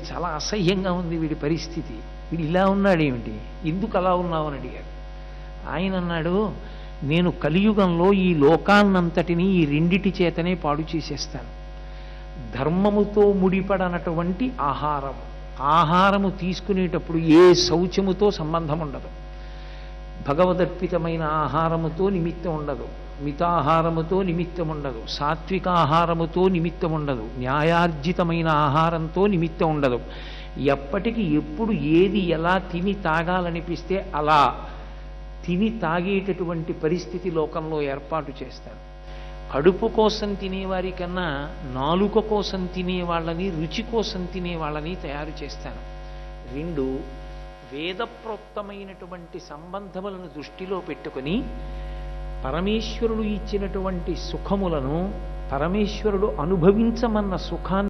చాలా అసహ్యంగా ఉంది వీడి పరిస్థితి, వీడు ఇలా ఉన్నాడేమిటి, ఎందుకు అలా ఉన్నావు అని అడిగాడు. ఆయన అన్నాడు, నేను కలియుగంలో ఈ లోకాన్నంతటినీ ఈ రెండిటి చేతనే పాడు చేసేస్తాను. ధర్మముతో ముడిపడనటువంటి ఆహారము తీసుకునేటప్పుడు ఏ శౌచముతో సంబంధం ఉండదు, భగవదర్పితమైన ఆహారముతో నిమిత్తం ఉండదు, మితాహారముతో నిమిత్తం ఉండదు, సాత్విక ఆహారముతో నిమిత్తం ఉండదు, న్యాయార్జితమైన ఆహారంతో నిమిత్తం ఉండదు. ఎప్పటికి ఎప్పుడు ఏది ఎలా తిని తాగాలనిపిస్తే అలా తిని తాగేటటువంటి పరిస్థితి లోకంలో ఏర్పాటు చేస్తాను. కడుపు కోసం తినేవారి కన్నా నాలుక కోసం తినేవాళ్ళని, రుచి కోసం తినేవాళ్ళని తయారు చేస్తాను. రెండు, వేదప్రోక్తమైనటువంటి సంబంధములను దృష్టిలో పెట్టుకుని పరమేశ్వరుడు ఇచ్చినటువంటి సుఖములను, పరమేశ్వరుడు అనుభవించమన్న సుఖాన్ని